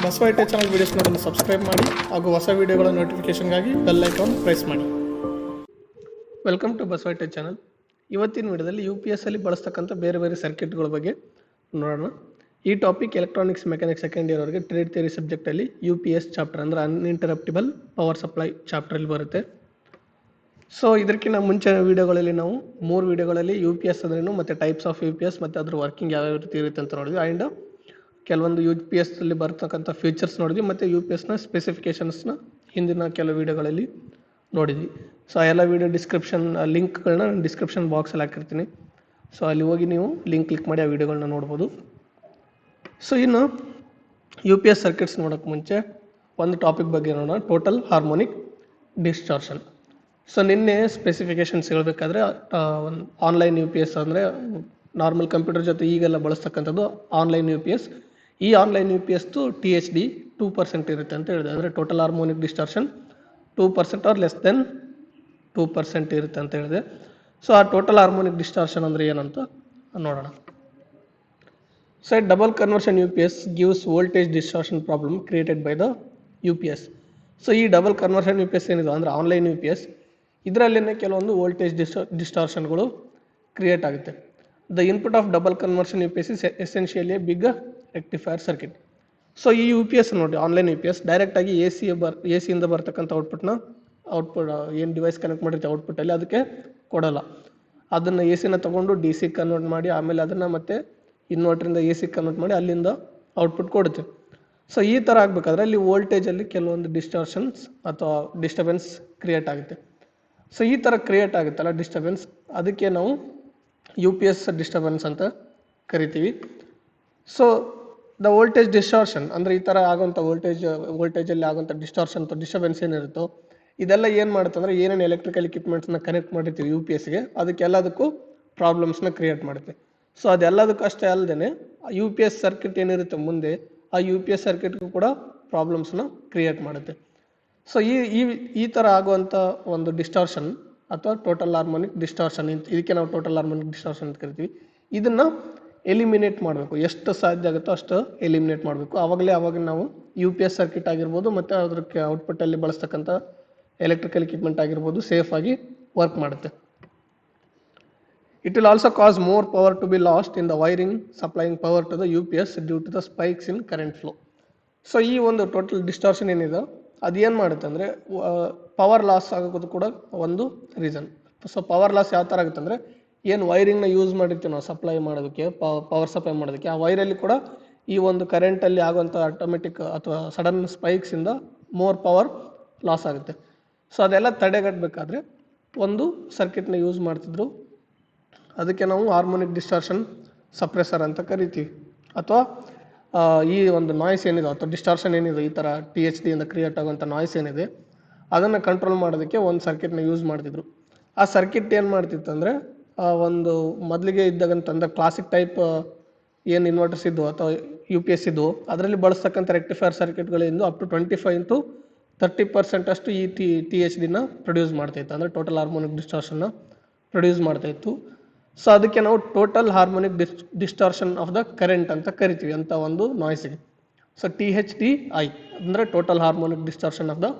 Basava I T channel videos ನೋಡಲು subscribe ಮಾಡಿ ಹಾಗೂ ಹೊಸ ವೀಡಿಯೋಗಳ ನೋಟಿಫಿಕೇಶನ್ಗಾಗಿ ಬೆಲ್ ಐಕಾನ್ ಪ್ರೆಸ್ ಮಾಡಿ. Welcome to Basava I T channel. ಇವತ್ತಿನ ವಿಡಿಯೋದಲ್ಲಿ UPS ಅಲ್ಲಿ ಬಳಸ್ತಕ್ಕಂಥ ಬೇರೆ ಬೇರೆ ಸರ್ಕ್ಯೂಟ್ಗಳ ಬಗ್ಗೆ ನೋಡೋಣ. ಈ topic electronics mechanics second year ಅವರಿಗೆ ಟ್ರೇಡ್ ಥಿಯರಿ ಸಬ್ಜೆಕ್ಟಲ್ಲಿ UPS ಚಾಪ್ಟರ್ ಅಂದರೆ ಅನ್ಇಂಟರಪ್ಟಿಬಲ್ ಪವರ್ ಸಪ್ಲೈ ಚಾಪ್ಟ್ರಲ್ಲಿ ಬರುತ್ತೆ. ಸೊ ಇದಕ್ಕಿಂತ ಮುಂಚೆ ವೀಡಿಯೋಗಳಲ್ಲಿ ನಾವು 3 ವೀಡಿಯೋಗಳಲ್ಲಿ UPS ಅಂದ್ರೇನು ಮತ್ತು ಟೈಪ್ಸ್ ಆಫ್ UPS ಮತ್ತು ಅದ್ರ ವರ್ಕಿಂಗ್ ಯಾವ ರೀತಿ ಇರುತ್ತೆ ಅಂತ ನೋಡಿದ್ವಿ. ಆ್ಯಂಡ್ ಕೆಲವೊಂದು UPS ಅಲ್ಲಿ ಬರ್ತಕ್ಕಂಥ ಫೀಚರ್ಸ್ ನೋಡಿದ್ವಿ ಮತ್ತು UPSನ ಸ್ಪೆಸಿಫಿಕೇಷನ್ಸ್ನ ಹಿಂದಿನ ಕೆಲವು ವೀಡಿಯೋಗಳಲ್ಲಿ ನೋಡಿದ್ವಿ. ಸೊ ಆ ಎಲ್ಲ ವೀಡಿಯೋ ಡಿಸ್ಕ್ರಿಪ್ಷನ್ ಲಿಂಕ್ಗಳನ್ನ ಡಿಸ್ಕ್ರಿಪ್ಷನ್ ಬಾಕ್ಸಲ್ಲಿ ಹಾಕಿರ್ತೀನಿ. ಸೊ ಅಲ್ಲಿ ಹೋಗಿ ನೀವು ಲಿಂಕ್ ಕ್ಲಿಕ್ ಮಾಡಿ ಆ ವೀಡಿಯೋಗಳನ್ನ ನೋಡ್ಬೋದು. ಸೊ ಇನ್ನು UPS ಸರ್ಕ್ಯೂಟ್ಸ್ ನೋಡೋಕ್ಕೆ ಮುಂಚೆ ಒಂದು ಟಾಪಿಕ್ ಬಗ್ಗೆ ನೋಡೋಣ, ಟೋಟಲ್ ಹಾರ್ಮೋನಿಕ್ ಡಿಸ್ಟಾರ್ಷನ್. ಸೊ ನಿನ್ನೆ ಸ್ಪೆಸಿಫಿಕೇಷನ್ಸ್ ಹೇಳಬೇಕಾದ್ರೆ ಒಂದು ಆನ್ಲೈನ್ UPS ಅಂದರೆ ನಾರ್ಮಲ್ ಕಂಪ್ಯೂಟರ್ ಜೊತೆ ಈಗೆಲ್ಲ ಬಳಸ್ತಕ್ಕಂಥದ್ದು ಆನ್ಲೈನ್ UPS. ಈ ಆನ್ಲೈನ್ UPSದು THD 2% ಇರುತ್ತೆ ಅಂತ ಹೇಳಿದೆ. ಅಂದರೆ total harmonic distortion 2% are less than 2% ಇರುತ್ತೆ ಅಂತ ಹೇಳಿದೆ. ಸೊ ಆ ಟೋಟಲ್ ಹಾರ್ಮೋನಿಕ್ ಡಿಸ್ಟಾರ್ಷನ್ ಅಂದರೆ ಏನಂತ ನೋಡೋಣ. So double conversion UPS gives voltage distortion problem created by the UPS. So ಈ ಡಬಲ್ ಕನ್ವರ್ಷನ್ UPS ಏನಿದೆ ಅಂದರೆ ಆನ್ಲೈನ್ UPS, ಇದರಲ್ಲೇ ಕೆಲವೊಂದು ವೋಲ್ಟೇಜ್ ಡಿಸ್ಟಾರ್ಷನ್ಗಳು ಕ್ರಿಯೇಟ್ ಆಗುತ್ತೆ. The input of double conversion UPS is essentially a big rectifier circuit. So ಈ UPS ನೋಡಿ, online UPS ಡೈರೆಕ್ಟಾಗಿ AC ಇಂದ ಬರ್ತಕ್ಕಂಥ ಔಟ್ಪುಟ್ ಏನು ಡಿವೈಸ್ ಕನೆಕ್ಟ್ ಮಾಡಿರ್ತೀವಿ ಔಟ್ಪುಟ್ಟಲ್ಲಿ ಅದಕ್ಕೆ ಕೊಡೋಲ್ಲ. ಅದನ್ನು AC ತೊಗೊಂಡು DC ಕನ್ವರ್ಟ್ ಮಾಡಿ ಆಮೇಲೆ ಅದನ್ನು ಮತ್ತೆ ಇನ್ವರ್ಟ್ರಿಂದ AC ಕನ್ವರ್ಟ್ ಮಾಡಿ ಅಲ್ಲಿಂದ ಔಟ್ಪುಟ್ ಕೊಡುತ್ತೆ. ಸೊ ಈ ಥರ ಆಗಬೇಕಾದ್ರೆ ಅಲ್ಲಿ ವೋಲ್ಟೇಜಲ್ಲಿ ಕೆಲವೊಂದು ಡಿಸ್ಟಾರ್ಷನ್ಸ್ ಅಥವಾ ಡಿಸ್ಟರ್ಬೆನ್ಸ್ ಕ್ರಿಯೇಟ್ ಆಗುತ್ತೆ. ಸೊ ಈ ಥರ ಕ್ರಿಯೇಟ್ ಆಗುತ್ತಲ್ಲ ಡಿಸ್ಟರ್ಬೆನ್ಸ್, ಅದಕ್ಕೆ ನಾವು UPS ಡಿಸ್ಟರ್ಬೆನ್ಸ್ ಅಂತ ಕರಿತೀವಿ. ಸೊ ದ ವೋಲ್ಟೇಜ್ ಡಿಸ್ಟಾರ್ಷನ್ ಅಂದರೆ ಈ ಥರ ಆಗೋಂಥ ವೋಲ್ಟೇಜಲ್ಲಿ ಆಗೋಂಥ ಡಿಸ್ಟಾರ್ಷನ್ ಅಥವಾ ಡಿಸ್ಟರ್ಬೆನ್ಸ್ ಏನಿರುತ್ತೋ ಇದೆಲ್ಲ ಏನು ಮಾಡುತ್ತೆ ಅಂದರೆ ಏನೇನು ಎಲೆಕ್ಟ್ರಿಕಲ್ ಎಕ್ವಿಪ್ಮೆಂಟ್ಸ್ನ ಕನೆಕ್ಟ್ ಮಾಡಿರ್ತೀವಿ UPSಗೆ ಅದಕ್ಕೆಲ್ಲದಕ್ಕೂ ಪ್ರಾಬ್ಲಮ್ಸ್ನ ಕ್ರಿಯೇಟ್ ಮಾಡುತ್ತೆ. ಸೊ ಅದೆಲ್ಲದಕ್ಕೂ ಅಷ್ಟೇ ಅಲ್ಲದೆ UPS ಸರ್ಕ್ಯೂಟ್ ಏನಿರುತ್ತೆ ಮುಂದೆ ಆ UPS ಸರ್ಕ್ಯೂಟ್ಗೂ ಕೂಡ ಪ್ರಾಬ್ಲಮ್ಸ್ನ ಕ್ರಿಯೇಟ್ ಮಾಡುತ್ತೆ. ಸೊ ಈ ಥರ ಆಗುವಂಥ ಒಂದು ಡಿಸ್ಟಾರ್ಷನ್ ಅಥವಾ ಟೋಟಲ್ ಹಾರ್ಮೋನಿಕ್ ಡಿಸ್ಟಾರ್ಷನ್, ಇದಕ್ಕೆ ನಾವು ಟೋಟಲ್ ಹಾರ್ಮೋನಿಕ್ ಡಿಸ್ಟಾರ್ಷನ್ ಅಂತ ಕರಿತೀವಿ. ಇದನ್ನು ಎಲಿಮಿನೇಟ್ ಮಾಡಬೇಕು, ಎಷ್ಟು ಸಾಧ್ಯ ಆಗುತ್ತೋ ಅಷ್ಟು ಎಲಿಮಿನೇಟ್ ಮಾಡಬೇಕು. ಆವಾಗ ನಾವು UPS ಸರ್ಕ್ಯೂಟ್ ಆಗಿರ್ಬೋದು ಮತ್ತು ಅದಕ್ಕೆ ಔಟ್ಪುಟ್ಟಲ್ಲಿ ಬಳಸ್ತಕ್ಕಂಥ ಎಲೆಕ್ಟ್ರಿಕಲ್ ಎಕ್ವಿಪ್ಮೆಂಟ್ ಆಗಿರ್ಬೋದು ಸೇಫಾಗಿ ವರ್ಕ್ ಮಾಡುತ್ತೆ. It will also cause more power to be lost in the wiring supplying power to the UPS due to the spikes in current flow. So ಈ ಒಂದು ಟೋಟಲ್ ಡಿಸ್ಟಾರ್ಷನ್ ಏನಿದೆ ಅದೇನು ಮಾಡುತ್ತೆ ಅಂದರೆ ಪವರ್ ಲಾಸ್ ಆಗೋದು ಕೂಡ ಒಂದು ರೀಸನ್. ಸೊ ಪವರ್ ಲಾಸ್ ಯಾವ ಥರ ಆಗುತ್ತೆ ಅಂದರೆ ಏನು ವೈರಿಂಗ್ನ ಯೂಸ್ ಮಾಡಿರ್ತೀವಿ ನಾವು ಸಪ್ಲೈ ಮಾಡೋದಕ್ಕೆ, ಪವರ್ ಸಪ್ಲೈ ಮಾಡೋದಕ್ಕೆ, ಆ ವೈರಲ್ಲಿ ಕೂಡ ಈ ಒಂದು ಕರೆಂಟಲ್ಲಿ ಆಗುವಂಥ ಆಟೋಮೆಟಿಕ್ ಅಥವಾ ಸಡನ್ ಸ್ಪೈಕ್ಸಿಂದ ಮೋರ್ ಪವರ್ ಲಾಸ್ ಆಗುತ್ತೆ. ಸೊ ಅದೆಲ್ಲ ತಡೆಗಟ್ಟಬೇಕಾದ್ರೆ ಒಂದು ಸರ್ಕ್ಯೂಟ್ನ ಯೂಸ್ ಮಾಡ್ತಿದ್ರು, ಅದಕ್ಕೆ ನಾವು ಹಾರ್ಮೋನಿಕ್ ಡಿಸ್ಟಾರ್ಷನ್ ಸಪ್ರೆಸರ್ ಅಂತ ಕರಿತೀವಿ. ಅಥವಾ ಈ ಒಂದು ನಾಯ್ಸ್ ಏನಿದೆ ಅಥವಾ ಡಿಸ್ಟಾರ್ಷನ್ ಏನಿದೆ ಈ ಥರ THD ಇಂದ ಕ್ರಿಯೇಟ್ ಆಗುವಂಥ ನಾಯ್ಸ್ ಏನಿದೆ ಅದನ್ನು ಕಂಟ್ರೋಲ್ ಮಾಡೋದಕ್ಕೆ ಒಂದು ಸರ್ಕ್ಯೂಟ್ನ ಯೂಸ್ ಮಾಡ್ತಿದ್ರು. ಆ ಸರ್ಕ್ಯೂಟ್ ಏನು ಮಾಡ್ತಿತ್ತು ಅಂದರೆ ಒಂದು ಮೊದಲಿಗೆ ಇದ್ದಾಗಂತಂದ್ರೆ ಕ್ಲಾಸಿಕ್ ಟೈಪ್ ಏನು ಇನ್ವರ್ಟರ್ಸ್ ಇದ್ದವು ಅಥವಾ UPS ಇದ್ದವು ಅದರಲ್ಲಿ ಬಳಸ್ತಕ್ಕಂಥ ರೆಕ್ಟಿಫೈಯರ್ ಸರ್ಕ್ಯೂಟ್ಗಳಿಂದ ಅಪ್ ಟು 25 to 30% ಅಷ್ಟು ಈ THDನ ಪ್ರೊಡ್ಯೂಸ್ ಮಾಡ್ತಾಯಿತ್ತು, ಅಂದರೆ ಟೋಟಲ್ ಹಾರ್ಮೋನಿಕ್ ಡಿಸ್ಟಾರ್ಷನ್ನ ಪ್ರೊಡ್ಯೂಸ್ ಮಾಡ್ತಾಯಿತ್ತು. ಸೊ ಅದಕ್ಕೆ ನಾವು total harmonic distortion of the current ಅಂತ ಕರಿತೀವಿ ಅಂತ ಒಂದು ನಾಯ್ಸಿಗೆ. ಸೊ THDI ಅಂದರೆ total harmonic distortion of the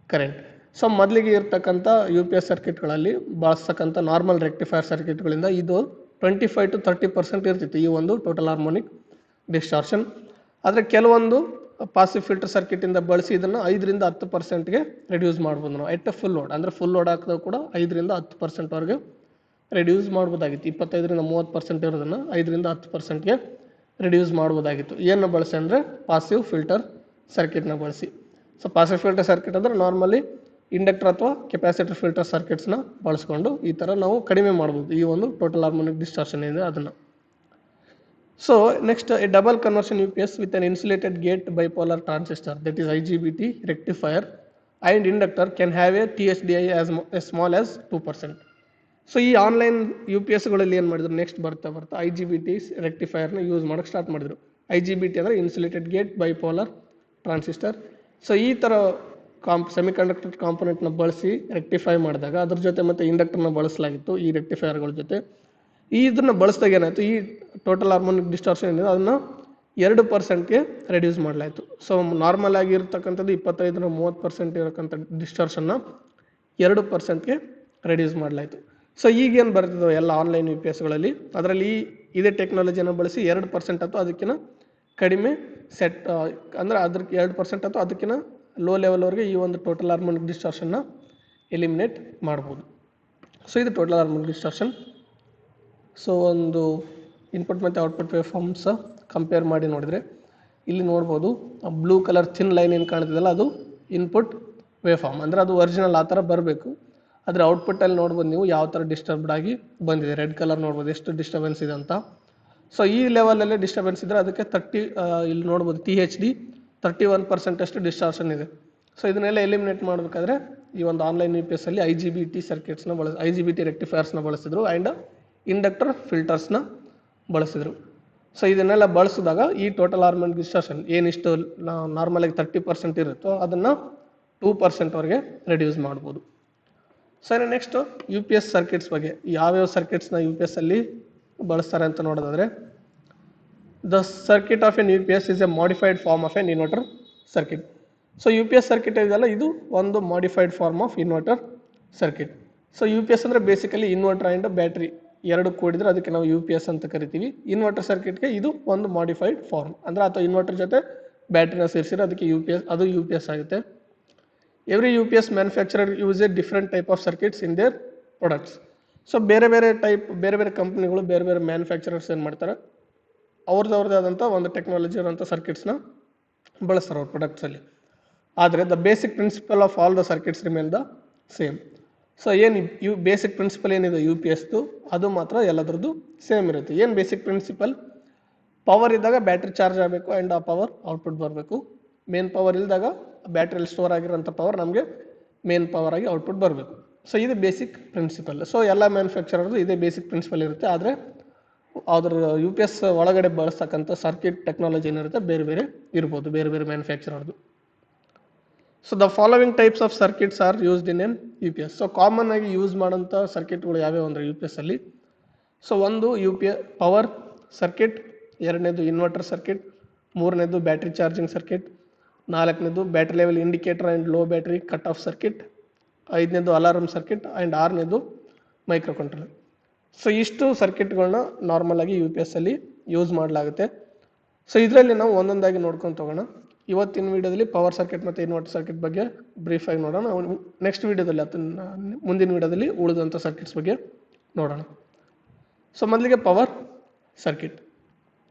current. So ಮೊದಲಿಗೆ ಇರ್ತಕ್ಕಂಥ UPS ಸರ್ಕ್ಯೂಟ್ಗಳಲ್ಲಿ ಬಳಸ್ತಕ್ಕಂಥ ನಾರ್ಮಲ್ ರೆಕ್ಟಿಫೈಯರ್ ಸರ್ಕ್ಯೂಟ್ಗಳಿಂದ ಇದು 25 to 30% ಇರ್ತಿತ್ತು ಈ ಒಂದು ಟೋಟಲ್ ಹಾರ್ಮೋನಿಕ್ ಡಿಸ್ಟಾರ್ಷನ್. ಆದರೆ ಕೆಲವೊಂದು ಪಾಸಿವ್ ಫಿಲ್ಟರ್ ಸರ್ಕ್ಯೂಟಿಂದ ಬಳಸಿ ಇದನ್ನು 5ರಿಂದ 10%ಗೆ ರಿಡ್ಯೂಸ್ ಮಾಡ್ಬೋದು ನಾವು ಎಟ್ ಫುಲ್ ಲೋಡ್. ಅಂದರೆ ಫುಲ್ ಲೋಡ್ ಹಾಕಿದಾಗ ಕೂಡ 5ರಿಂದ 10%ವರೆಗೆ ರಿಡ್ಯೂಸ್ ಮಾಡ್ಬೋದಾಗಿತ್ತು. 25ರಿಂದ 30% ಇರೋದನ್ನು 5ರಿಂದ 10%ಗೆ ರಿಡ್ಯೂಸ್ ಮಾಡ್ಬೋದಾಗಿತ್ತು. ಏನು ಬಳಸಿ ಅಂದರೆ ಪಾಸಿವ್ ಫಿಲ್ಟರ್ ಸರ್ಕ್ಯೂಟ್ನ ಬಳಸಿ. ಸೊ ಪಾಸಿವ್ ಫಿಲ್ಟರ್ ಸರ್ಕ್ಯೂಟ್ ಅಂದರೆ ನಾರ್ಮಲಿ ಇಂಡಕ್ಟರ್ ಅಥವಾ ಕೆಪಾಸಿಟರ್ ಫಿಲ್ಟರ್ ಸರ್ಕ್ಯೂಟ್ಸ್ನ ಬಳಸ್ಕೊಂಡು ಈ ಥರ ನಾವು ಕಡಿಮೆ ಮಾಡ್ಬೋದು ಈ ಒಂದು ಟೋಟಲ್ ಹಾರ್ಮೋನಿಕ್ ಡಿಸ್ಟಾರ್ಷನ್ ಏನಿದೆ ಅದನ್ನು. So next A double conversion UPS with an insulated gate bipolar transistor that is IGBT rectifier and inductor can have A THDI as small as 2%. So ಈ ಆನ್ಲೈನ್ UPSಗಳಲ್ಲಿ ಏನು ಮಾಡಿದ್ರು, ನೆಕ್ಸ್ಟ್ ಬರ್ತಾ IGBT ರೆಕ್ಟಿಫೈಯರ್ನ use ಮಾಡೋಕ್ಕೆ start ಮಾಡಿದರು. IGBT ಅಂದರೆ insulated gate bipolar transistor. So ಈ ಥರ semiconductor ಕಾಂಪೊನೆಂಟ್ನ ಬಳಸಿ ರೆಕ್ಟಿಫೈ ಮಾಡಿದಾಗ ಅದ್ರ ಜೊತೆ ಮತ್ತು ಇಂಡಕ್ಟರ್ನ ಬಳಸಲಾಗಿತ್ತು ಈ ರೆಕ್ಟಿಫೈಯರ್ಗಳ ಜೊತೆ. ಇದನ್ನು ಬಳಸಿದಾಗ ಏನಾಯಿತು, ಈ ಟೋಟಲ್ ಹಾರ್ಮೋನಿಕ್ ಡಿಸ್ಟಾರ್ಷನ್ ಏನಿದೆ ಅದನ್ನು 2%ಗೆ ರೆಡ್ಯೂಸ್ ಮಾಡಲಾಯಿತು. ಸೊ ನಾರ್ಮಲ್ ಆಗಿರ್ತಕ್ಕಂಥದ್ದು 25-30% ಇರತಕ್ಕಂಥ ಡಿಸ್ಟಾರ್ಷನ್ನ 2%ಗೆ ರೆಡ್ಯೂಸ್ ಮಾಡಲಾಯಿತು. ಸೊ ಈಗೇನು ಬರ್ತಿದ್ದಾವೆ ಎಲ್ಲ ಆನ್ಲೈನ್ ಯು ಪಿ ಎಸ್ಗಳಲ್ಲಿ, ಅದರಲ್ಲಿ ಇದೇ ಟೆಕ್ನಾಲಜಿಯನ್ನು ಬಳಸಿ 2% ಅಥವಾ ಅದಕ್ಕಿಂತ ಕಡಿಮೆ ಸೆಟ್ ಅಂದರೆ ಅದಕ್ಕೆ 2% ಅಥವಾ ಅದಕ್ಕಿಂತ ಲೋ ಲೆವೆಲ್ವರೆಗೆ ಈ ಒಂದು ಟೋಟಲ್ ಹಾರ್ಮೋನಿಕ್ ಡಿಸ್ಟಾರ್ಷನ್ನ ಎಲಿಮಿನೇಟ್ ಮಾಡ್ಬೋದು. ಸೊ ಇದು ಟೋಟಲ್ ಹಾರ್ಮೋನಿಕ್ ಡಿಸ್ಟಾರ್ಷನ್. ಸೊ ಒಂದು ಇನ್ಪುಟ್ ಮತ್ತು ಔಟ್ಪುಟ್ ವೇವ್ ಫಾರ್ಮ್ಸ್ ಕಂಪೇರ್ ಮಾಡಿ ನೋಡಿದರೆ ಇಲ್ಲಿ ನೋಡ್ಬೋದು ಬ್ಲೂ ಕಲರ್ ಥಿನ್ ಲೈನ್ ಏನು ಕಾಣ್ತಿದೆಯಲ್ಲ ಅದು ಇನ್ಪುಟ್ ವೇವ್ ಫಾರ್ಮ್, ಅಂದರೆ ಅದು ಒರಿಜಿನಲ್ ಆ ಥರ ಬರಬೇಕು. ಆದರೆ ಔಟ್ಪುಟ್ಟಲ್ಲಿ ನೋಡ್ಬೋದು ನೀವು ಯಾವ ಥರ ಡಿಸ್ಟರ್ಬ್ಡ್ ಆಗಿ ಬಂದಿದೆ. ರೆಡ್ ಕಲರ್ ನೋಡ್ಬೋದು ಎಷ್ಟು ಡಿಸ್ಟರ್ಬೆನ್ಸ್ ಇದೆ ಅಂತ. ಸೊ ಈ ಲೆವೆಲಲ್ಲೇ ಡಿಸ್ಟರ್ಬೆನ್ಸ್ ಇದ್ದರೆ ಅದಕ್ಕೆ ಇಲ್ಲಿ ನೋಡ್ಬೋದು THD 31% ಅಷ್ಟು ಡಿಸ್ಟಾರ್ಷನ್ ಇದೆ. ಸೊ ಇದನ್ನೆಲ್ಲ ಎಲಿಮಿನೇಟ್ ಮಾಡಬೇಕಾದ್ರೆ ಈ ಒಂದು ಆನ್ಲೈನ್ ಯು ಪಿ ಎಸ್ ಅಲ್ಲಿ IGBT ಸರ್ಕ್ಯೂಟ್ಸ್ನ IGBT ರೆಕ್ಟಿಫೈರ್ಸ್ನ ಬಳಸಿದ್ರು ಆ್ಯಂಡ್ ಇಂಡಕ್ಟರ್ ಫಿಲ್ಟರ್ಸ್ನ ಬಳಸಿದ್ರು. ಸೊ ಇದನ್ನೆಲ್ಲ ಬಳಸಿದಾಗ ಈ ಟೋಟಲ್ ಹಾರ್ಮೋನಿಕ್ ಡಿಸ್ಟಾರ್ಷನ್ ಏನಿಷ್ಟು ನಾರ್ಮಲಾಗಿ 30% ಇರುತ್ತೋ ಅದನ್ನು 2%ವರೆಗೆ ರೆಡ್ಯೂಸ್ ಮಾಡ್ಬೋದು. ಸರಿ, next U P S circuits ಬಗ್ಗೆ. ಯಾವ್ಯಾವ ಸರ್ಕ್ಯೂಟ್ಸ್ನ ಯು ಪಿ ಎಸ್ ಅಲ್ಲಿ ಬಳಸ್ತಾರೆ ಅಂತ ನೋಡೋದಾದರೆ, the circuit of an U P S is a modified form of an inverter circuit. So U P S circuit ಇದೆಯಲ್ಲ, ಇದು ಒಂದು modified form of inverter circuit. So U P S ಅಂದರೆ basically inverter and battery ಎರಡು ಕೂಡಿದ್ರೆ ಅದಕ್ಕೆ ನಾವು you P S ಅಂತ ಕರಿತೀವಿ. ಇನ್ವರ್ಟರ್ ಸರ್ಕ್ಯೂಟ್ಗೆ ಇದು ಒಂದು ಮಾಡಿಫೈಡ್ ಫಾರ್ಮ್, ಅಂದರೆ ಅಥವಾ ಇನ್ವರ್ಟರ್ ಜೊತೆ ಬ್ಯಾಟ್ರಿನ ಸೇರಿಸಿದ್ರೆ ಅದಕ್ಕೆ ಯು ಪಿ ಎಸ್, ಅದು ಯು ಪಿ ಎಸ್ ಆಗುತ್ತೆ. Every U P S manufacturer use a different type of circuits in their products. So ಬೇರೆ ಬೇರೆ ಕಂಪ್ನಿಗಳು, ಬೇರೆ ಬೇರೆ ಮ್ಯಾನುಫ್ಯಾಕ್ಚರರ್ಸ್ ಏನು ಮಾಡ್ತಾರೆ, ಅವ್ರದ್ದೇ ಆದಂಥ ಒಂದು ಟೆಕ್ನಾಲಜಿ ಇರೋಂಥ ಸರ್ಕ್ಯೂಟ್ಸ್ನ ಬಳಸ್ತಾರೆ ಅವ್ರ ಪ್ರಾಡಕ್ಟ್ಸಲ್ಲಿ. ಆದರೆ the basic principle of all the circuits remain the same. So ಏನು ಬೇಸಿಕ್ ಪ್ರಿನ್ಸಿಪಲ್ ಏನಿದೆ ಯು ಪಿ ಎಸ್ದು, ಅದು ಮಾತ್ರ ಎಲ್ಲದ್ರದ್ದು ಸೇಮ್ ಇರುತ್ತೆ. ಏನು ಬೇಸಿಕ್ ಪ್ರಿನ್ಸಿಪಲ್? ಪವರ್ ಇದ್ದಾಗ ಬ್ಯಾಟ್ರಿ ಚಾರ್ಜ್ ಆಗಬೇಕು ಆ್ಯಂಡ್ ಆ ಪವರ್ ಔಟ್ಪುಟ್ ಬರಬೇಕು. ಮೇನ್ ಪವರ್ ಇಲ್ದಾಗ ಬ್ಯಾಟ್ರಿಯಲ್ಲಿ ಸ್ಟೋರ್ ಆಗಿರೋಂಥ ಪವರ್ ನಮಗೆ ಮೇನ್ ಪವರ್ ಆಗಿ ಔಟ್ಪುಟ್ ಬರಬೇಕು. ಸೊ ಇದು ಬೇಸಿಕ್ ಪ್ರಿನ್ಸಿಪಲ್. ಸೊ ಎಲ್ಲ ಮ್ಯಾನುಫ್ಯಾಕ್ಚರರ್ದು ಇದೇ ಬೇಸಿಕ್ ಪ್ರಿನ್ಸಿಪಲ್ ಇರುತ್ತೆ. ಆದರೆ ಅದ್ರ ಯು ಪಿ ಎಸ್ ಒಳಗಡೆ ಬಳಸ್ತಕ್ಕಂಥ ಸರ್ಕ್ಯೂಟ್ ಟೆಕ್ನಾಲಜಿ ಏನಿರುತ್ತೆ ಬೇರೆ ಬೇರೆ ಇರ್ಬೋದು, ಬೇರೆ ಬೇರೆ ಮ್ಯಾನುಫ್ಯಾಕ್ಚರರ್ದು. So the following types of circuits are used in an U P S. So common ಆಗಿ ಯೂಸ್ ಮಾಡೋಂಥ ಸರ್ಕ್ಯೂಟ್ಗಳು ಯಾವ್ಯಾವ ಅಂದರೆ ಯು ಪಿ ಎಸ್ ಅಲ್ಲಿ, ಸೊ ಒಂದು ಪವರ್ ಸರ್ಕ್ಯೂಟ್, ಎರಡನೇದು ಇನ್ವರ್ಟರ್ ಸರ್ಕ್ಯೂಟ್, ಮೂರನೇದು ಬ್ಯಾಟ್ರಿ ಚಾರ್ಜಿಂಗ್ ಸರ್ಕ್ಯೂಟ್, ನಾಲ್ಕನೇದು battery level indicator and low battery cut off circuit, ಐದನೇದು ಅಲಾರ್ಮ್ ಸರ್ಕ್ಯೂಟ್ ಆ್ಯಂಡ್ ಆರನೇದು ಮೈಕ್ರೋ ಕಂಟ್ರೋಲರ್. ಸೊ ಇಷ್ಟು ಸರ್ಕ್ಯೂಟ್ಗಳನ್ನ ನಾರ್ಮಲ್ ಆಗಿ ಯು ಪಿ ಎಸ್ ಅಲ್ಲಿ ಯೂಸ್ ಮಾಡಲಾಗುತ್ತೆ. ಸೊ ಇದರಲ್ಲಿ ನಾವು ಒಂದೊಂದಾಗಿ ನೋಡ್ಕೊಂಡು ಹೋಗೋಣ. ಇವತ್ತಿನ ವಿಡಿಯೋದಲ್ಲಿ ಪವರ್ ಸರ್ಕ್ಯೂಟ್ ಮತ್ತು ಇನ್ವರ್ಟರ್ ಸರ್ಕ್ಯೂಟ್ ಬಗ್ಗೆ ಬ್ರೀಫಾಗಿ ನೋಡೋಣ. ನೆಕ್ಸ್ಟ್ ವಿಡಿಯೋದಲ್ಲಿ ಮುಂದಿನ ವಿಡಿಯೋದಲ್ಲಿ ಉಳಿದಂಥ ಸರ್ಕ್ಯೂಟ್ಸ್ ಬಗ್ಗೆ ನೋಡೋಣ. ಸೊ ಮೊದಲಿಗೆ power circuit.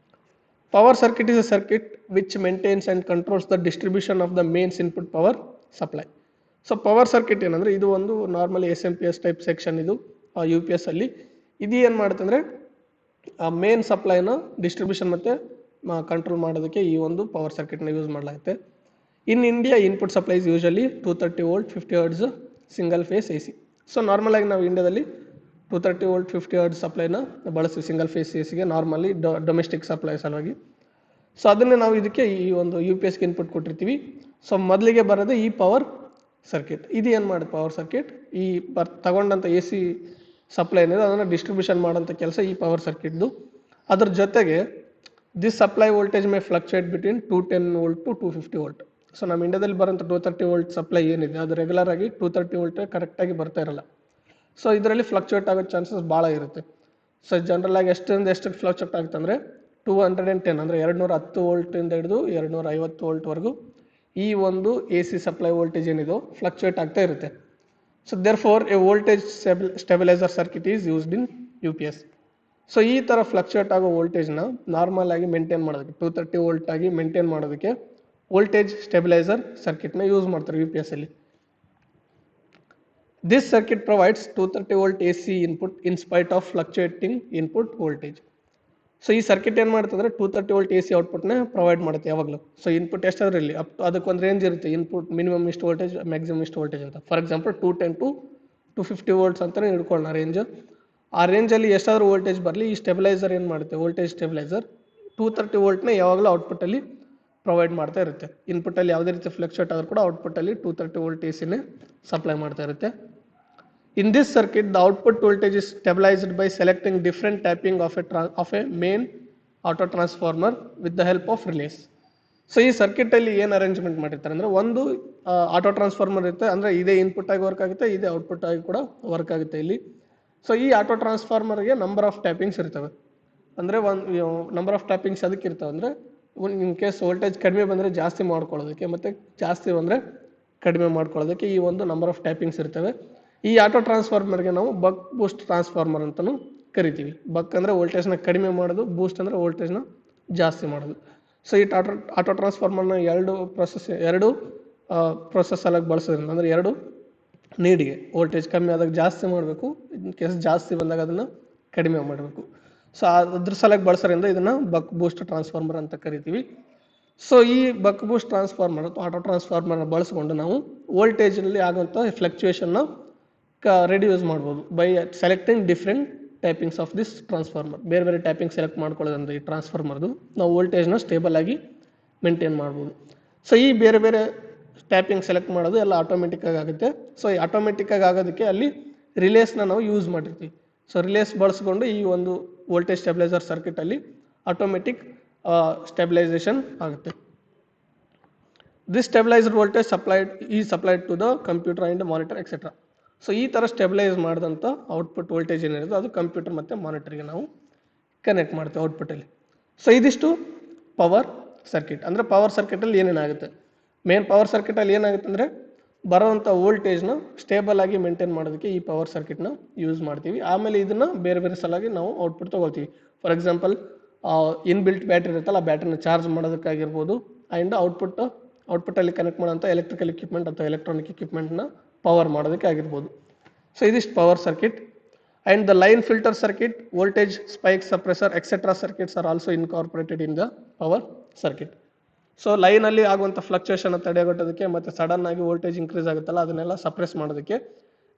Power circuit is a circuit which maintains and controls the distribution of the mains input power supply. So power circuit ಏನಂದರೆ ಇದು ಒಂದು ನಾರ್ಮಲಿ SMPS ಟೈಪ್ ಸೆಕ್ಷನ್. ಇದು ಯು ಪಿ ಎಸ್ ಅಲ್ಲಿ ಇದು ಏನು ಮಾಡುತ್ತೆ ಅಂದರೆ ಆ ಮೇನ್ ಸಪ್ಲೈನ ಡಿಸ್ಟ್ರಿಬ್ಯೂಷನ್ ಮತ್ತು ಕಂಟ್ರೋಲ್ ಮಾಡೋದಕ್ಕೆ ಈ ಒಂದು ಪವರ್ ಸರ್ಕ್ಯೂಟ್ನ ಯೂಸ್ ಮಾಡಲಾಗುತ್ತೆ. In India input supplies usually 230 volt 50 hertz single phase AC. So ನಾರ್ಮಲಾಗಿ ನಾವು ಇಂಡಿಯಾದಲ್ಲಿ 230 ವೋಲ್ಟ್ 50 ಹರ್ಟ್ಸ್ ಸಪ್ಲೈನ ಬಳಸ್ತೀವಿ ಸಿಂಗಲ್ ಫೇಸ್ ACಗೆ, ನಾರ್ಮಲಿ ಡೊಮೆಸ್ಟಿಕ್ ಸಪ್ಲೈ ಸಲುವಾಗಿ. ಸೊ ಅದನ್ನೇ ನಾವು ಇದಕ್ಕೆ ಈ ಒಂದು ಯು ಪಿ ಎಸ್ಗೆ ಇನ್ಪುಟ್ ಕೊಟ್ಟಿರ್ತೀವಿ. ಸೊ ಮೊದಲಿಗೆ ಬರೋದು ಈ ಪವರ್ ಸರ್ಕ್ಯೂಟ್. ಇದು ಏನು ಮಾಡುತ್ತೆ ಪವರ್ ಸರ್ಕ್ಯೂಟ್? ಈ ತಗೊಂಡಂಥ AC ಸಪ್ಲೈ ಏನಿದೆ ಅದನ್ನು ಡಿಸ್ಟ್ರಿಬ್ಯೂಷನ್ ಮಾಡೋಂಥ ಕೆಲಸ ಈ ಪವರ್ ಸರ್ಕ್ಯೂಟ್ದು. ಅದ್ರ ಜೊತೆಗೆ this supply voltage may fluctuate between 210 volt to 250 volt. So ನಮ್ಮ ಇಂಡಿಯಾದಲ್ಲಿ ಬರೋಂಥ 230 ವೋಲ್ಟ್ ಸಪ್ಲೈ ಏನಿದೆ ಅದು ರೆಗ್ಯುಲರ್ ಆಗಿ 230 ವೋಲ್ಟ್ ಕರೆಕ್ಟಾಗಿ ಬರ್ತಾ ಇರಲ್ಲ. ಸೊ ಇದರಲ್ಲಿ ಫ್ಲಕ್ಚುಯೇಟ್ ಆಗೋ ಚಾನ್ಸಸ್ ಭಾಳ ಇರುತ್ತೆ. ಸೊ ಜನರಲ್ ಆಗಿ ಎಷ್ಟು ಫ್ಲಕ್ಚುಯೇಟ್ ಆಗುತ್ತೆ ಅಂದರೆ 210 ಅಂದರೆ 210 ವೋಲ್ಟಿಂದ ಹಿಡಿದು 250 ವೋಲ್ಟ್ವರೆಗೂ ಈ ಒಂದು AC ಸಪ್ಲೈ ವೋಲ್ಟೇಜ್ ಏನಿದೆ ಫ್ಲಕ್ಚುಯೇಟ್ ಆಗ್ತಾ ಇರುತ್ತೆ. So therefore a voltage stabiliser circuit is used in U P S. So ಈ ಥರ ಫ್ಲಕ್ಚುಯೇಟ್ ಆಗೋ ವೋಲ್ಟೇಜ್ನ ನಾರ್ಮಲ್ ಆಗಿ ಮೇಂಟೈನ್ ಮಾಡೋದಕ್ಕೆ 230 ವೋಲ್ಟ್ ಆಗಿ ಮೇಂಟೈನ್ ಮಾಡೋದಕ್ಕೆ ವೋಲ್ಟೇಜ್ ಸ್ಟೆಬಿಲೈಸರ್ ಸರ್ಕ್ಯೂಟ್ನ ಯೂಸ್ ಮಾಡ್ತಾರೆ ಯು ಪಿ ಎಸ್ ಅಲ್ಲಿ. This circuit provides 230 volt AC input in spite of fluctuating input voltage. So ಈ ಸರ್ಕ್ಯೂಟ್ ಏನು ಮಾಡ್ತಂದ್ರೆ 230 ವೋಲ್ಟ್ AC ಔಟ್ಪುಟ್ನ ಪ್ರೊವೈಡ್ ಮಾಡುತ್ತೆ ಯಾವಾಗಲೂ. ಸೊ ಇನ್ಪುಟ್ ಎಷ್ಟಾದ್ರೂ ಇರಲಿ, ಅದಕ್ಕೊಂದು ರೇಂಜ್ ಇರುತ್ತೆ. ಇನ್ಪುಟ್ ಮಿನಿಮಮ್ ಇಷ್ಟು ವೋಲ್ಟೇಜ್, ಮ್ಯಾಕ್ಸಿಮಮ್ ಇಷ್ಟು ವೋಲ್ಟೇಜ್ ಅಂತ. ಫಾರ್ ಎಕ್ಸಾಂಪಲ್ 210 ಟು 250 ವೋಲ್ಟ್ಸ್ ಅಂತಲೇ ಹಿಡ್ಕೊಳ್ಳೋಣ ರೇಂಜ್. ಆ ರೇಂಜಲ್ಲಿ ಎಷ್ಟಾದ್ರೂ ವೋಲ್ಟೇಜ್ ಬರಲಿ, ಈ ಸ್ಟೆಬಿಲೈಸರ್ ಏನು ಮಾಡುತ್ತೆ, ವೋಲ್ಟೇಜ್ ಸ್ಟೆಬಿಲೈಸರ್ 230 ವೋಲ್ಟ್ನ ಯಾವಾಗಲೂ ಔಟ್ಪುಟ್ಟಲ್ಲಿ ಪ್ರೊವೈಡ್ ಮಾಡ್ತಾ ಇರುತ್ತೆ. ಇನ್ಪುಟ್ಟಲ್ಲಿ ಯಾವುದೇ ರೀತಿ ಫ್ಲಕ್ಚುಯೇಟ್ ಆದರೂ ಕೂಡ ಔಟ್ಪುಟ್ಟಲ್ಲಿ 230 ವೋಲ್ಟ್ ACನೇ ಸಪ್ಲೈ ಮಾಡ್ತಾ ಇರುತ್ತೆ. In this circuit, the output voltage is stabilized by selecting different tapping of a main auto transformer with the help of relies. So ಈ ಸರ್ಕ್ಯೂಟಲ್ಲಿ ಏನು ಅರೇಂಜ್ಮೆಂಟ್ ಮಾಡಿರ್ತಾರೆ ಅಂದರೆ, ಒಂದು ಆಟೋ ಟ್ರಾನ್ಸ್ಫಾರ್ಮರ್ ಇರುತ್ತೆ, ಅಂದರೆ ಇದೇ ಇನ್ಪುಟ್ ಆಗಿ ವರ್ಕ್ ಆಗುತ್ತೆ, ಇದೇ ಔಟ್ಪುಟ್ ಆಗಿ ಕೂಡ ವರ್ಕ್ ಆಗುತ್ತೆ ಇಲ್ಲಿ. ಸೊ ಈ ಆಟೋ ಟ್ರಾನ್ಸ್ಫಾರ್ಮರ್ಗೆ ನಂಬರ್ ಆಫ್ ಟ್ಯಾಪಿಂಗ್ಸ್ ಇರ್ತವೆ. ಅಂದರೆ ಒಂದು ನಂಬರ್ ಆಫ್ ಟ್ಯಾಪಿಂಗ್ಸ್ ಅದಕ್ಕೆ ಇರ್ತವೆ ಅಂದರೆ, ಇನ್ ಕೇಸ್ ವೋಲ್ಟೇಜ್ ಕಡಿಮೆ ಬಂದರೆ ಜಾಸ್ತಿ ಮಾಡ್ಕೊಳ್ಳೋದಕ್ಕೆ, ಮತ್ತು ಜಾಸ್ತಿ ಬಂದರೆ ಕಡಿಮೆ ಮಾಡ್ಕೊಳ್ಳೋದಕ್ಕೆ ಈ ಒಂದು ನಂಬರ್ ಆಫ್ ಟ್ಯಾಪಿಂಗ್ಸ್ ಇರ್ತವೆ. ಈ ಆಟೋ ಟ್ರಾನ್ಸ್ಫಾರ್ಮರ್ಗೆ ನಾವು ಬಕ್ ಬೂಸ್ಟ್ ಟ್ರಾನ್ಸ್ಫಾರ್ಮರ್ ಅಂತಲೂ ಕರಿತೀವಿ. ಬಕ್ ಅಂದರೆ ವೋಲ್ಟೇಜ್ನ ಕಡಿಮೆ ಮಾಡೋದು, ಬೂಸ್ಟ್ ಅಂದರೆ ವೋಲ್ಟೇಜ್ನ ಜಾಸ್ತಿ ಮಾಡೋದು. ಸೊ ಈ ಆಟೋ ಟ್ರಾನ್ಸ್ಫಾರ್ಮರ್ನ ಎರಡು ಪ್ರೊಸೆಸ್ ಆಗಿ ಬಳಸೋದ್ರಿಂದ, ಅಂದರೆ ಎರಡು ನೀಡಿಗೆ ವೋಲ್ಟೇಜ್ ಕಮ್ಮಿ ಆದಾಗ ಜಾಸ್ತಿ ಮಾಡಬೇಕು, ಇನ್ ಕೇಸ್ ಜಾಸ್ತಿ ಬಂದಾಗ ಅದನ್ನು ಕಡಿಮೆ ಮಾಡಬೇಕು. ಸೊ ಅದ್ರ ಸಲಕ್ಕೆ ಬಳಸೋದ್ರಿಂದ ಇದನ್ನು ಬಕ್ ಬೂಸ್ಟ್ ಟ್ರಾನ್ಸ್ಫಾರ್ಮರ್ ಅಂತ ಕರಿತೀವಿ. ಸೊ ಈ ಬಕ್ ಬೂಸ್ಟ್ ಟ್ರಾನ್ಸ್ಫಾರ್ಮರ್ ಅಥವಾ ಆಟೋ ಟ್ರಾನ್ಸ್ಫಾರ್ಮರ್ನ ಬಳಸ್ಕೊಂಡು ನಾವು ವೋಲ್ಟೇಜ್ನಲ್ಲಿ ಆಗುವಂಥ ಫ್ಲಕ್ಚುಯೇಷನ್ನ ರೆಡ್ಯೂಸ್ ಮಾಡ್ಬೋದು by selecting different tappings of this transformer. ಬೇರೆ ಬೇರೆ ಟ್ಯಾಪಿಂಗ್ ಸೆಲೆಕ್ಟ್ ಮಾಡ್ಕೊಳ್ಳೋದ್ರಿಂದ ಈ ಟ್ರಾನ್ಸ್ಫಾರ್ಮರ್ದು ನಾವು ವೋಲ್ಟೇಜ್ನ ಸ್ಟೇಬಲ್ ಆಗಿ ಮೇಂಟೈನ್ ಮಾಡ್ಬೋದು. ಸೊ ಈ ಬೇರೆ ಬೇರೆ ಟ್ಯಾಪಿಂಗ್ ಸೆಲೆಕ್ಟ್ ಮಾಡೋದು ಎಲ್ಲ ಆಟೋಮೆಟಿಕ್ಕಾಗಿ ಆಗುತ್ತೆ. ಸೊ ಈ ಆಟೋಮೆಟಿಕ್ಕಾಗಿ ಆಗೋದಕ್ಕೆ ಅಲ್ಲಿ ರಿಲೇಸ್ನ ನಾವು ಯೂಸ್ ಮಾಡಿರ್ತೀವಿ. ಸೊ ರಿಲೇಸ್ ಬಳಸ್ಕೊಂಡು ಈ ಒಂದು ವೋಲ್ಟೇಜ್ ಸ್ಟೆಬಿಲೈಸರ್ ಸರ್ಕ್ಯೂಟಲ್ಲಿ ಆಟೋಮೆಟಿಕ್ ಸ್ಟೆಬಿಲೈಸೇಷನ್ ಆಗುತ್ತೆ. This stabilised voltage supplied to the computer and monitor etcetera. So ಈ ಥರ ಸ್ಟೆಬಿಲೈಸ್ ಮಾಡಿದಂಥ ಔಟ್ಪುಟ್ ವೋಲ್ಟೇಜ್ ಏನಿರುತ್ತೆ ಅದು ಕಂಪ್ಯೂಟರ್ ಮತ್ತು ಮಾನಿಟರ್ಗೆ ನಾವು ಕನೆಕ್ಟ್ ಮಾಡ್ತೇವೆ ಔಟ್ಪುಟ್ಟಲ್ಲಿ. ಸೊ ಇದಿಷ್ಟು ಪವರ್ ಸರ್ಕ್ಯೂಟ್. ಅಂದರೆ ಪವರ್ ಸರ್ಕ್ಯೂಟಲ್ಲಿ ಏನೇನಾಗುತ್ತೆ, ಮೇನ್ ಪವರ್ ಸರ್ಕ್ಯೂಟಲ್ಲಿ ಏನಾಗುತ್ತೆ ಅಂದರೆ, ಬರೋವಂಥ ವೋಲ್ಟೇಜ್ನ ಸ್ಟೇಬಲ್ ಆಗಿ ಮೇಂಟೈನ್ ಮಾಡೋದಕ್ಕೆ ಈ ಪವರ್ ಸರ್ಕ್ಯೂಟ್ನ ಯೂಸ್ ಮಾಡ್ತೀವಿ. ಆಮೇಲೆ ಇದನ್ನು ಬೇರೆ ಬೇರೆ ಸಲಾಗಿ ನಾವು ಔಟ್ಪುಟ್ ತೊಗೊಳ್ತೀವಿ. ಫಾರ್ ಎಕ್ಸಾಂಪಲ್ ಇನ್ಬಿಲ್ಟ್ ಬ್ಯಾಟ್ರಿ ಇರುತ್ತಲ್ಲ, ಆ ಬ್ಯಾಟ್ರಿನ ಚಾರ್ಜ್ ಮಾಡೋದಕ್ಕಾಗಿರ್ಬೋದು, ಆ್ಯಂಡ್ ಔಟ್ಪುಟ್ಟಲ್ಲಿ ಕನೆಕ್ಟ್ ಮಾಡೋಂಥ ಎಲೆಕ್ಟ್ರಿಕಲ್ ಇಕ್ವಿಪ್ಮೆಂಟ್ ಅಥವಾ ಎಲೆಕ್ಟ್ರಾನಿಕ್ ಇಕ್ವಿಪ್ಮೆಂಟ್ನ ಪವರ್ ಮಾಡೋದಕ್ಕೆ ಆಗಿರ್ಬೋದು. ಸೊ ಇದಿಷ್ಟು power circuit. And the line filter circuit, voltage spike suppressor etcetera circuits are also incorporated in the power circuit. So ಲೈನಲ್ಲಿ ಆಗುವಂಥ ಫ್ಲಕ್ಚುಯೇಷನ್ ತಡೆಗಟ್ಟೋದಕ್ಕೆ ಮತ್ತು ಸಡನ್ ಆಗಿ ವೋಲ್ಟೇಜ್ ಇನ್ಕ್ರೀಸ್ ಆಗುತ್ತಲ್ಲ ಅದನ್ನೆಲ್ಲ ಸಪ್ರೆಸ್ ಮಾಡೋದಕ್ಕೆ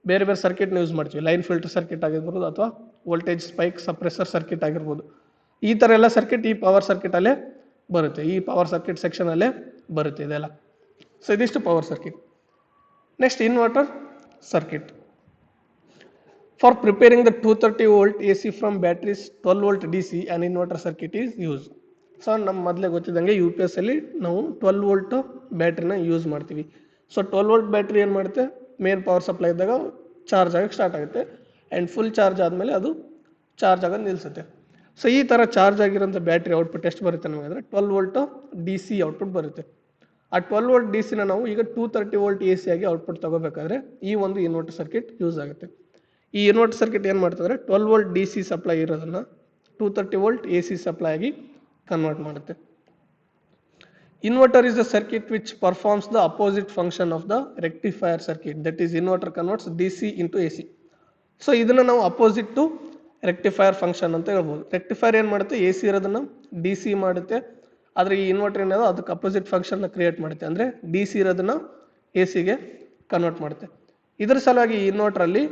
ಬೇರೆ ಬೇರೆ ಸರ್ಕ್ಯೂಟ್ನ ಯೂಸ್ ಮಾಡ್ತೀವಿ. ಲೈನ್ ಫಿಲ್ಟರ್ ಸರ್ಕ್ಯೂಟ್ ಆಗಿರ್ಬೋದು ಅಥವಾ ವೋಲ್ಟೇಜ್ ಸ್ಪೈಕ್ ಸಪ್ರೆಸರ್ ಸರ್ಕ್ಯೂಟ್ ಆಗಿರ್ಬೋದು. ಈ ಥರ ಎಲ್ಲ ಸರ್ಕ್ಯೂಟ್ ಈ ಪವರ್ ಸರ್ಕ್ಯೂಟಲ್ಲೇ ಬರುತ್ತೆ, ಈ ಪವರ್ ಸರ್ಕ್ಯೂಟ್ ಸೆಕ್ಷನಲ್ಲೇ ಬರುತ್ತೆ ಇದೆಲ್ಲ. ಸೊ ಇದಿಷ್ಟು power circuit. Next inverter circuit. For preparing the 230 volt AC from batteries 12 volt DC an inverter circuit is used. So ನಮ್ಮ ಮೊದಲೇ ಗೊತ್ತಿದ್ದಂಗೆ UPS ಅಲ್ಲಿ ನಾವು 12 volt ಬ್ಯಾಟ್ರಿನ ಯೂಸ್ ಮಾಡ್ತೀವಿ. ಸೊ 12 volt ಬ್ಯಾಟ್ರಿ ಏನು ಮಾಡುತ್ತೆ, ಮೇನ್ ಪವರ್ ಸಪ್ಲೈ ಇದ್ದಾಗ ಚಾರ್ಜ್ ಆಗಕ್ಕೆ ಸ್ಟಾರ್ಟ್ ಆಗುತ್ತೆ, ಆ್ಯಂಡ್ ಫುಲ್ ಚಾರ್ಜ್ ಆದಮೇಲೆ ಅದು ಚಾರ್ಜ್ ಆಗೋದು ನಿಲ್ಲಿಸುತ್ತೆ. ಸೊ ಈ ಥರ ಚಾರ್ಜ್ ಆಗಿರೋಂಥ ಬ್ಯಾಟ್ರಿ ಔಟ್ಪುಟ್ ಎಷ್ಟು ಬರುತ್ತೆ ನಮಗೆ ಅಂದರೆ 12 volt DC ಔಟ್ಪುಟ್ ಬರುತ್ತೆ. ಆ 12 volt DC ನಾವು ಈಗ 230 volt AC ಆಗಿ ಔಟ್ಪುಟ್ ತಗೋಬೇಕಾದ್ರೆ ಈ ಒಂದು ಇನ್ವರ್ಟರ್ ಸರ್ಕ್ಯೂಟ್ ಯೂಸ್ ಆಗುತ್ತೆ. ಈ ಇನ್ವರ್ಟರ್ ಸರ್ಕ್ಯೂಟ್ ಏನು ಮಾಡ್ತಂದರೆ 12 volt DC ಸಪ್ಲೈ ಇರೋದನ್ನು 230 volt AC ಸಪ್ಲೈ ಆಗಿ ಕನ್ವರ್ಟ್ ಮಾಡುತ್ತೆ. Inverter is the circuit which performs the opposite function of the rectifier circuit, that is inverter converts DC into AC. So ಇದನ್ನು ನಾವು opposite to rectifier function ಅಂತ ಹೇಳ್ಬೋದು. Rectifier ಏನು ಮಾಡುತ್ತೆ, AC ಇರೋದನ್ನು DC ಮಾಡುತ್ತೆ, ಆದರೆ ಈ ಇನ್ವರ್ಟರ್ ಏನಾದ್ರು ಅದಕ್ಕೆ ಅಪೋಸಿಟ್ ಫಂಕ್ಷನ್ನ ಕ್ರಿಯೇಟ್ ಮಾಡುತ್ತೆ, ಅಂದರೆ DC ಇರೋದನ್ನು ACಗೆ ಕನ್ವರ್ಟ್ ಮಾಡುತ್ತೆ. ಇದರ ಸಲುವಾಗಿ ಈ ಇನ್ವರ್ಟರಲ್ಲಿ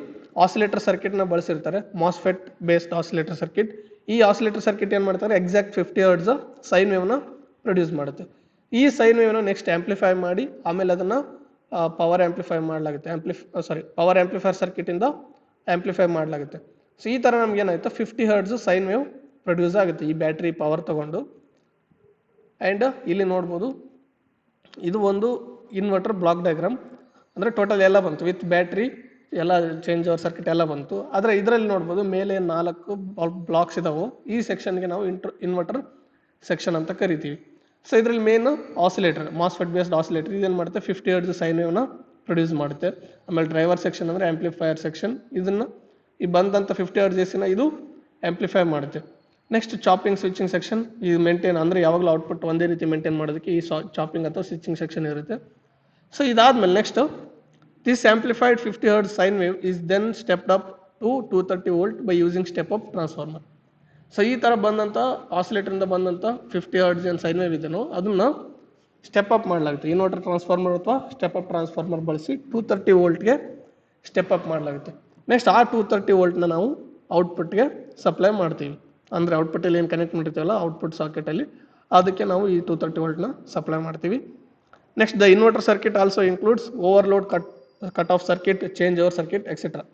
ಆಸಿಲೇಟರ್ ಸರ್ಕ್ಯೂಟ್ನ ಬಳಸಿರ್ತಾರೆ, ಮಾಸ್ಫೆಟ್ ಬೇಸ್ಡ್ ಆಸಿಲೇಟರ್ ಸರ್ಕ್ಯೂಟ್. ಈ ಆಸಿಲೇಟರ್ ಸರ್ಕ್ಯೂಟ್ ಏನು ಮಾಡ್ತಾರೆ, ಎಕ್ಸಾಕ್ಟ್ 50 Hz ಸೈನ್ ವೇವ್ನ ಪ್ರೊಡ್ಯೂಸ್ ಮಾಡುತ್ತೆ. ಈ ಸೈನ್ ವೇವ್ನ ನೆಕ್ಸ್ಟ್ ಆಂಪ್ಲಿಫೈ ಮಾಡಿ ಆಮೇಲೆ ಅದನ್ನು ಪವರ್ ಆಂಪ್ಲಿಫೈ ಮಾಡಲಾಗುತ್ತೆ. ಪವರ್ ಆಂಪ್ಲಿಫೈರ್ ಸರ್ಕ್ಯೂಟಿಂದ ಆಂಪ್ಲಿಫೈ ಮಾಡಲಾಗುತ್ತೆ. ಸೊ ಈ ಥರ ನಮ್ಗೆ ಏನಾಗುತ್ತೆ 50 Hz ಸೈನ್ ವೇವ್ ಪ್ರೊಡ್ಯೂಸ್ ಆಗುತ್ತೆ ಈ ಬ್ಯಾಟ್ರಿ ಪವರ್ ತಗೊಂಡು. ಆ್ಯಂಡ್ ಇಲ್ಲಿ ನೋಡ್ಬೋದು ಇದು ಒಂದು ಇನ್ವರ್ಟರ್ ಬ್ಲಾಕ್ ಡಯಾಗ್ರಾಮ್, ಅಂದರೆ ಟೋಟಲ್ ಎಲ್ಲ ಬಂತು ವಿತ್ ಬ್ಯಾಟ್ರಿ ಎಲ್ಲ ಚೇಂಜ್ ಓವರ್ ಸರ್ಕ್ಯೂಟ್ ಎಲ್ಲ ಬಂತು. ಆದರೆ ಇದರಲ್ಲಿ ನೋಡ್ಬೋದು ಮೇಲೆ 4 ಬ್ಲಾಕ್ಸ್ ಇದಾವೆ. ಈ ಸೆಕ್ಷನ್ಗೆ ನಾವು ಇನ್ವರ್ಟರ್ ಸೆಕ್ಷನ್ ಅಂತ ಕರಿತೀವಿ. ಸೊ ಇದರಲ್ಲಿ main oscillator, MOSFET based oscillator, ಇದೇನು ಮಾಡುತ್ತೆ 50 Hz ಸೈನ್ ವೇವ್ನ ಪ್ರೊಡ್ಯೂಸ್ ಮಾಡುತ್ತೆ. ಆಮೇಲೆ ಡ್ರೈವರ್ ಸೆಕ್ಷನ್ ಅಂದರೆ ಆಂಪ್ಲಿಫೈಯರ್ ಸೆಕ್ಷನ್, ಇದನ್ನು ಈ ಬಂದಂಥ 50 Hz AC ಇದು ಆಂಪ್ಲಿಫೈ ಮಾಡುತ್ತೆ. ನೆಕ್ಸ್ಟ್ ಚಾಪಿಂಗ್ ಸ್ವಿಚಿಂಗ್ ಸೆಕ್ಷನ್, ಇದು ಮೇಂಟೈನ್ ಅಂದರೆ ಯಾವಾಗಲೂ ಔಟ್ಪುಟ್ ಒಂದೇ ರೀತಿ ಮೇಂಟೈನ್ ಮಾಡೋದಕ್ಕೆ ಈ ಚಾಪಿಂಗ್ ಅಥವಾ ಸ್ವಿಚಿಂಗ್ ಸೆಕ್ಷನ್ ಇರುತ್ತೆ. ಸೊ ಇದಾದ್ಮೇಲೆ next this amplified 50 Hz sine wave is then stepped up to 230 volt by using step up transformer. So ಈ ಥರ ಬಂದಂಥ ಆಸಿಲೇಟರಿಂದ ಬಂದಂಥ 50 Hz ಏನು ಸೈನ್ ವೇವ್ ಇದೆಯೋ ಅದನ್ನು ಸ್ಟೆಪ್ ಅಪ್ ಮಾಡಲಾಗುತ್ತೆ. ಇನ್ವರ್ಟರ್ ಟ್ರಾನ್ಸ್ಫಾರ್ಮರ್ ಅಥವಾ ಸ್ಟೆಪ್ ಅಪ್ ಟ್ರಾನ್ಸ್ಫಾರ್ಮರ್ ಬಳಸಿ 230 voltಗೆ ಸ್ಟೆಪ್ ಅಪ್ ಮಾಡಲಾಗುತ್ತೆ. ನೆಕ್ಸ್ಟ್ ಆ 230 voltನ ನಾವು ಔಟ್ಪುಟ್ಗೆ ಸಪ್ಲೈ ಮಾಡ್ತೀವಿ. ಅಂದರೆ ಔಟ್ಪುಟ್ಟಲ್ಲಿ ಏನು ಕನೆಕ್ಟ್ ಮಾಡಿರ್ತೀವಲ್ಲ ಔಟ್ಪುಟ್ ಸಾಕೆಟಲ್ಲಿ, ಅದಕ್ಕೆ ನಾವು ಈ 230 voltನ ಸಪ್ಲೈ ಮಾಡ್ತೀವಿ. Next the inverter circuit also includes overload cut off circuit, change over circuit etcetera.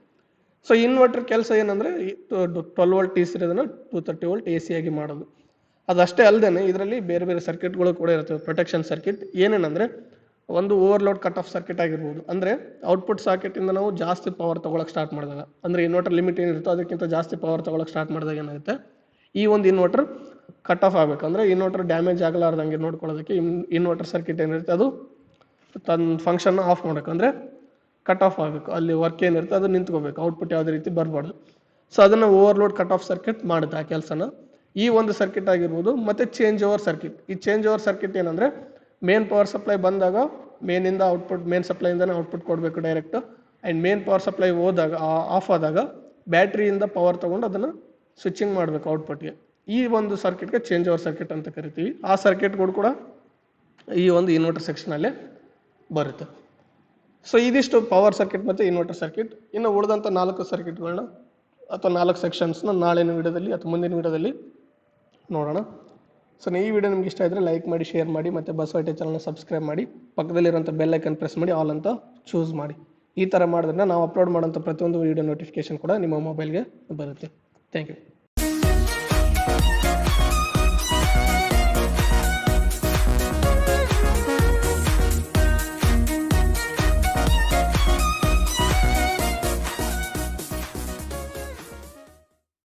So inverter ಕೆಲಸ ಏನಂದರೆ 12 volt DC ಇರೋದನ್ನು 230 volt AC ಆಗಿ ಮಾಡೋದು. ಅದಷ್ಟೇ ಅಲ್ಲದೆ ಇದರಲ್ಲಿ ಬೇರೆ ಬೇರೆ ಸರ್ಕ್ಯೂಟ್ಗಳು ಕೂಡ ಇರ್ತವೆ. ಪ್ರೊಟೆಕ್ಷನ್ ಸರ್ಕ್ಯೂಟ್ ಏನೇನಂದರೆ, ಒಂದು ಓವರ್ಲೋಡ್ ಕಟ್ ಆಫ್ ಸರ್ಕ್ಯೂಟ್ ಆಗಿರ್ಬೋದು. ಅಂದರೆ ಔಟ್ಪುಟ್ ಸಾಕೆಟಿಂದ ನಾವು ಜಾಸ್ತಿ ಪವರ್ ತೊಗೊಳಕ್ಕೆ ಸ್ಟಾರ್ಟ್ ಮಾಡಿದಾಗ, ಅಂದರೆ ಇನ್ವರ್ಟರ್ ಲಿಮಿಟ್ ಏನಿರುತ್ತೋ ಅದಕ್ಕಿಂತ ಜಾಸ್ತಿ ಪವರ್ ತೊಗೊಳಕ್ಕೆ ಸ್ಟಾರ್ಟ್ ಮಾಡಿದಾಗ ಏನಾಗುತ್ತೆ, ಈ ಒಂದು ಇನ್ವರ್ಟರ್ ಕಟ್ ಆಫ್ ಆಗಬೇಕು. ಅಂದರೆ ಇನ್ವರ್ಟರ್ ಡ್ಯಾಮೇಜ್ ಆಗಲಾರ್ದಂಗೆ ನೋಡ್ಕೊಳ್ಳೋದಕ್ಕೆ ಇನ್ವರ್ಟರ್ ಸರ್ಕ್ಯೂಟ್ ಏನಿರುತ್ತೆ ಅದು ತನ್ನ ಫಂಕ್ಷನ್ನ ಆಫ್ ಮಾಡಬೇಕು. ಅಂದರೆ ಕಟ್ ಆಫ್ ಆಗಬೇಕು, ಅಲ್ಲಿ ವರ್ಕ್ ಏನಿರುತ್ತೆ ಅದು ನಿಂತ್ಕೋಬೇಕು, ಔಟ್ಪುಟ್ ಯಾವುದೇ ರೀತಿ ಬರಬಾರ್ದು. ಸೊ ಅದನ್ನು ಓವರ್ಲೋಡ್ ಕಟ್ ಆಫ್ ಸರ್ಕ್ಯೂಟ್ ಮಾಡುತ್ತೆ ಆ ಕೆಲಸನ. ಈ ಒಂದು ಸರ್ಕ್ಯೂಟ್ ಆಗಿರ್ಬೋದು. ಮತ್ತು ಚೇಂಜ್ ಓವರ್ ಸರ್ಕ್ಯೂಟ್. ಈ ಚೇಂಜ್ ಓವರ್ ಸರ್ಕ್ಯೂಟ್ ಏನಂದರೆ, ಮೇನ್ ಪವರ್ ಸಪ್ಲೈ ಬಂದಾಗ ಮೇನಿಂದ ಔಟ್ಪುಟ್, ಮೇನ್ ಸಪ್ಲೈಯಿಂದನೇ ಔಟ್ಪುಟ್ ಕೊಡಬೇಕು direct. And main power supply ಹೋದಾಗ ಆಫ್ ಆದಾಗ ಬ್ಯಾಟ್ರಿಯಿಂದ ಪವರ್ ತೊಗೊಂಡು ಅದನ್ನು ಸ್ವಿಚಿಂಗ್ ಮಾಡಬೇಕು ಔಟ್ಪುಟ್ಗೆ. ಈ ಒಂದು ಸರ್ಕ್ಯೂಟ್ಗೆ ಚೇಂಜ್ ಓವರ್ ಸರ್ಕ್ಯೂಟ್ ಅಂತ ಕರಿತೀವಿ. ಆ ಸರ್ಕ್ಯೂಟ್ಗಳು ಕೂಡ ಈ ಒಂದು ಇನ್ವರ್ಟರ್ ಸೆಕ್ಷನಲ್ಲೇ ಬರುತ್ತೆ. ಸೊ ಇದಿಷ್ಟು ಪವರ್ ಸರ್ಕ್ಯೂಟ್ ಮತ್ತು ಇನ್ವರ್ಟರ್ ಸರ್ಕ್ಯೂಟ್. ಇನ್ನು ಉಳಿದಂಥ 4 ಸರ್ಕ್ಯೂಟ್ಗಳನ್ನ ಅಥವಾ 4 ಸೆಕ್ಷನ್ಸ್ನ ನಾಳಿನ ವಿಡಿಯೋದಲ್ಲಿ ಅಥವಾ ಮುಂದಿನ ವಿಡಿಯೋದಲ್ಲಿ ನೋಡೋಣ. ಸೊ ಈ ವಿಡಿಯೋ ನಿಮ್ಗೆ ಇಷ್ಟ ಇದ್ದರೆ ಲೈಕ್ ಮಾಡಿ, ಶೇರ್ ಮಾಡಿ, ಮತ್ತು ಬಸವ ಟೆಕ್ ಚಾನಲ್ನ ಸಬ್ಸ್ಕ್ರೈಬ್ ಮಾಡಿ, ಪಕ್ಕದಲ್ಲಿರೋಂಥ ಬೆಲ್ ಐಕನ್ ಪ್ರೆಸ್ ಮಾಡಿ ಆಲ್ ಅಂತ ಚೂಸ್ ಮಾಡಿ. ಈ ಥರ ಮಾಡೋದ್ರಿಂದ ನಾವು ಅಪ್ಲೋಡ್ ಮಾಡೋಂಥ ಪ್ರತಿಯೊಂದು ವಿಡಿಯೋ ನೋಟಿಫಿಕೇಶನ್ ಕೂಡ ನಿಮ್ಮ ಮೊಬೈಲ್ಗೆ ಬರುತ್ತೆ. Thank you.